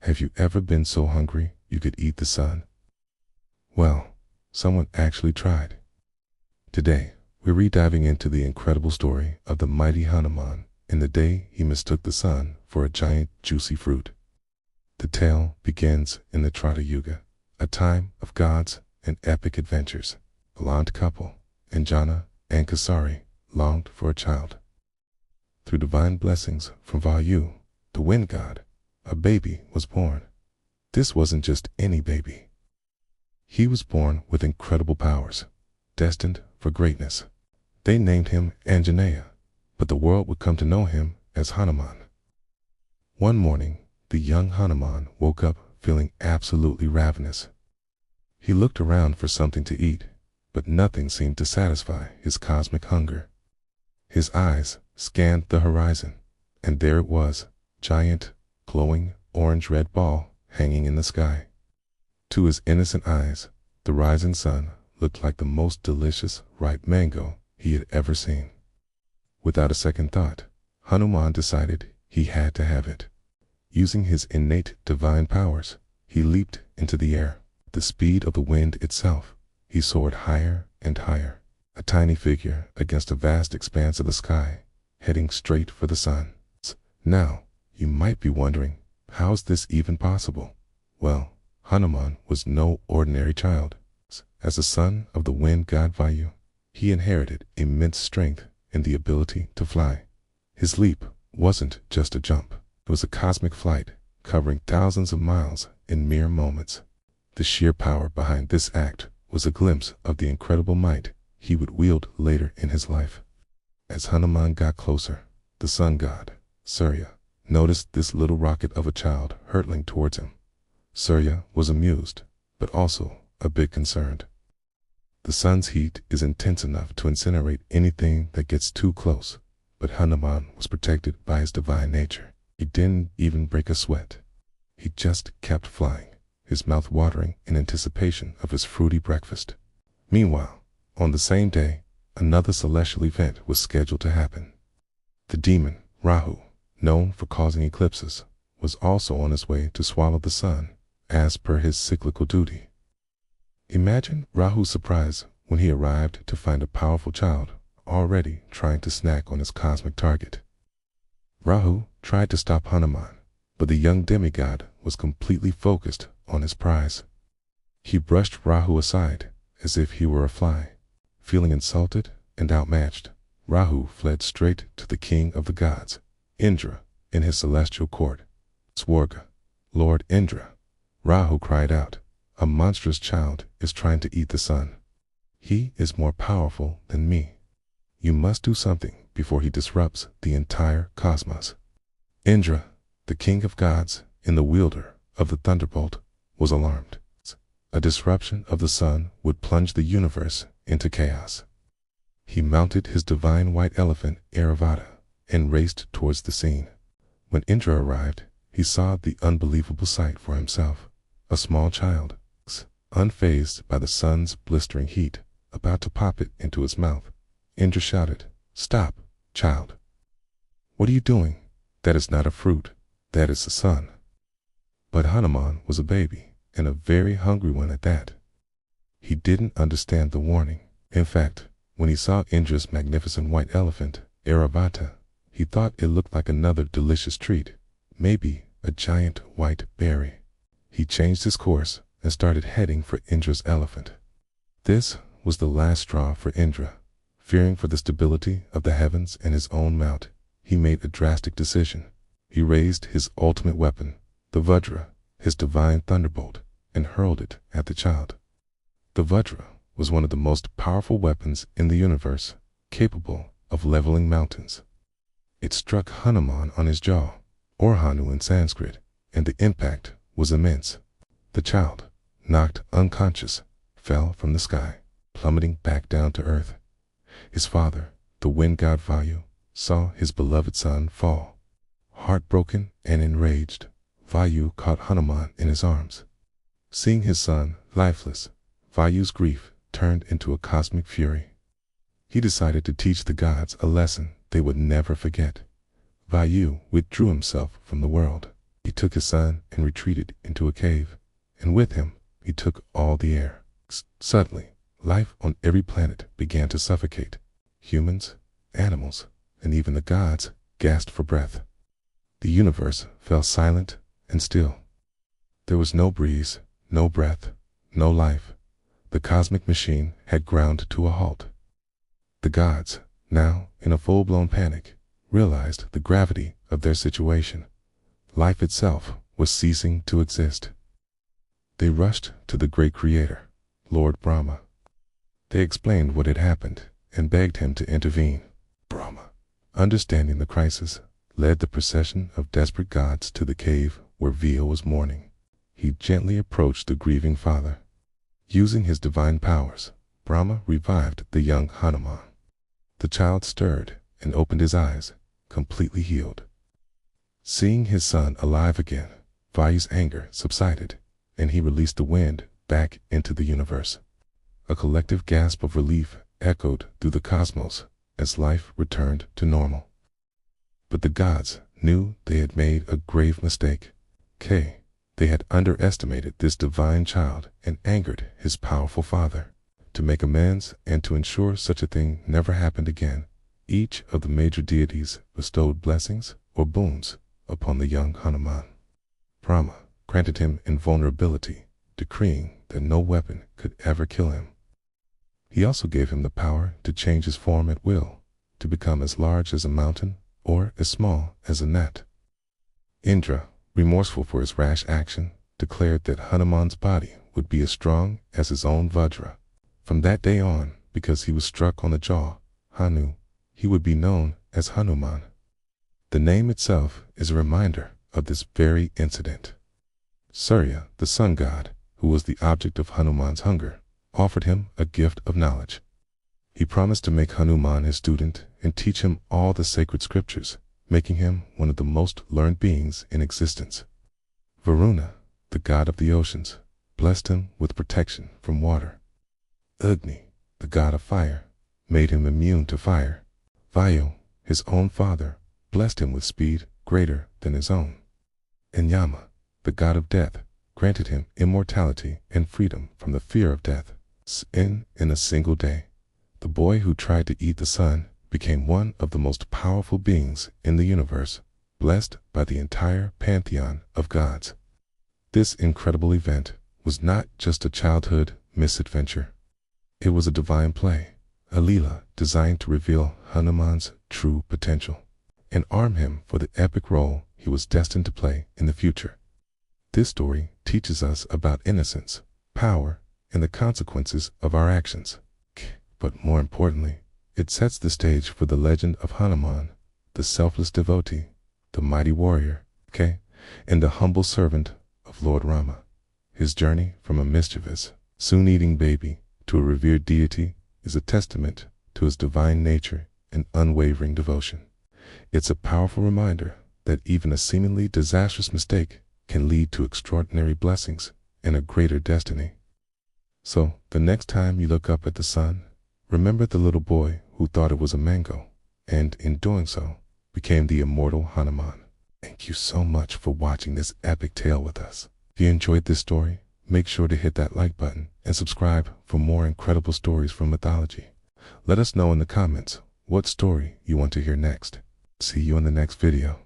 Have you ever been so hungry you could eat the sun? Well, someone actually tried. Today, we're rediving into the incredible story of the mighty Hanuman in the day he mistook the sun for a giant juicy fruit. The tale begins in the Treta Yuga, a time of gods and epic adventures. A blonde couple, Anjana and Kasari, longed for a child. Through divine blessings from Vayu, the wind god, a baby was born. This wasn't just any baby. He was born with incredible powers, destined for greatness. They named him Anjaneya, but the world would come to know him as Hanuman. One morning, the young Hanuman woke up feeling absolutely ravenous. He looked around for something to eat, but nothing seemed to satisfy his cosmic hunger. His eyes scanned the horizon, and there it was, giant, glowing, orange-red ball hanging in the sky. To his innocent eyes, the rising sun looked like the most delicious ripe mango he had ever seen. Without a second thought, Hanuman decided he had to have it. Using his innate divine powers, he leaped into the air. At the speed of the wind itself, he soared higher and higher, a tiny figure against a vast expanse of the sky, heading straight for the sun. Now, you might be wondering, how's this even possible? Well, Hanuman was no ordinary child. As the son of the wind god Vayu, he inherited immense strength and the ability to fly. His leap wasn't just a jump. It was a cosmic flight, covering thousands of miles in mere moments. The sheer power behind this act was a glimpse of the incredible might he would wield later in his life. As Hanuman got closer, the sun god, Surya, noticed this little rocket of a child hurtling towards him. Surya was amused, but also a bit concerned. The sun's heat is intense enough to incinerate anything that gets too close, but Hanuman was protected by his divine nature. He didn't even break a sweat. He just kept flying, his mouth watering in anticipation of his fruity breakfast. Meanwhile, on the same day, another celestial event was scheduled to happen. The demon, Rahu, known for causing eclipses, was also on his way to swallow the sun, as per his cyclical duty. Imagine Rahu's surprise when he arrived to find a powerful child already trying to snack on his cosmic target. Rahu tried to stop Hanuman, but the young demigod was completely focused on his prize. He brushed Rahu aside as if he were a fly. Feeling insulted and outmatched, Rahu fled straight to the king of the gods, Indra, in his celestial court. Swarga, Lord Indra, Rahu cried out, "A monstrous child is trying to eat the sun. He is more powerful than me. You must do something before he disrupts the entire cosmos." Indra, the king of gods and the wielder of the thunderbolt, was alarmed. A disruption of the sun would plunge the universe into chaos. He mounted his divine white elephant, Airavata, and raced towards the scene. When Indra arrived, he saw the unbelievable sight for himself. A small child, unfazed by the sun's blistering heat, about to pop it into his mouth. Indra shouted, "Stop, child. What are you doing? That is not a fruit. That is the sun." But Hanuman was a baby, and a very hungry one at that. He didn't understand the warning. In fact, when he saw Indra's magnificent white elephant, Airavata, he thought it looked like another delicious treat, maybe a giant white berry. He changed his course and started heading for Indra's elephant. This was the last straw for Indra. Fearing for the stability of the heavens and his own mount, he made a drastic decision. He raised his ultimate weapon, the Vajra, his divine thunderbolt, and hurled it at the child. The Vajra was one of the most powerful weapons in the universe, capable of leveling mountains. It struck Hanuman on his jaw, or Hanu in Sanskrit, and the impact was immense. The child, knocked unconscious, fell from the sky, plummeting back down to earth. His father, the wind god Vayu, saw his beloved son fall. Heartbroken and enraged, Vayu caught Hanuman in his arms. Seeing his son lifeless, Vayu's grief turned into a cosmic fury. He decided to teach the gods a lesson they would never forget. Vayu withdrew himself from the world. He took his son and retreated into a cave, and with him he took all the air. Suddenly, life on every planet began to suffocate. Humans, animals, and even the gods gasped for breath. The universe fell silent and still. There was no breeze, no breath, no life. The cosmic machine had ground to a halt. The gods, now in a full-blown panic, realized the gravity of their situation. Life itself was ceasing to exist. They rushed to the great creator, Lord Brahma. They explained what had happened and begged him to intervene. Brahma, understanding the crisis, led the procession of desperate gods to the cave where Via was mourning. He gently approached the grieving father. Using his divine powers, Brahma revived the young Hanuman. The child stirred and opened his eyes, completely healed. Seeing his son alive again, Vayu's anger subsided, and he released the wind back into the universe. A collective gasp of relief echoed through the cosmos as life returned to normal. But the gods knew they had made a grave mistake. They had underestimated this divine child and angered his powerful father. To make amends and to ensure such a thing never happened again, each of the major deities bestowed blessings or boons upon the young Hanuman. Brahma granted him invulnerability, decreeing that no weapon could ever kill him. He also gave him the power to change his form at will, to become as large as a mountain or as small as a gnat. Indra, remorseful for his rash action, declared that Hanuman's body would be as strong as his own Vajra. From that day on, because he was struck on the jaw, Hanu, he would be known as Hanuman. The name itself is a reminder of this very incident. Surya, the sun god, who was the object of Hanuman's hunger, offered him a gift of knowledge. He promised to make Hanuman his student and teach him all the sacred scriptures, making him one of the most learned beings in existence. Varuna, the god of the oceans, blessed him with protection from water. Agni, the god of fire, made him immune to fire. Vayu, his own father, blessed him with speed greater than his own. And Yama, the god of death, granted him immortality and freedom from the fear of death. In a single day, the boy who tried to eat the sun became one of the most powerful beings in the universe, blessed by the entire pantheon of gods. This incredible event was not just a childhood misadventure. It was a divine play, a Leela designed to reveal Hanuman's true potential and arm him for the epic role he was destined to play in the future. This story teaches us about innocence, power, and the consequences of our actions. But more importantly, it sets the stage for the legend of Hanuman, the selfless devotee, the mighty warrior, and the humble servant of Lord Rama. His journey from a mischievous, soon-eating baby to a revered deity is a testament to his divine nature and unwavering devotion. It's a powerful reminder that even a seemingly disastrous mistake can lead to extraordinary blessings and a greater destiny. So, the next time you look up at the sun, remember the little boy who thought it was a mango, and in doing so, became the immortal Hanuman. Thank you so much for watching this epic tale with us. If you enjoyed this story, make sure to hit that like button and subscribe for more incredible stories from mythology. Let us know in the comments what story you want to hear next. See you in the next video.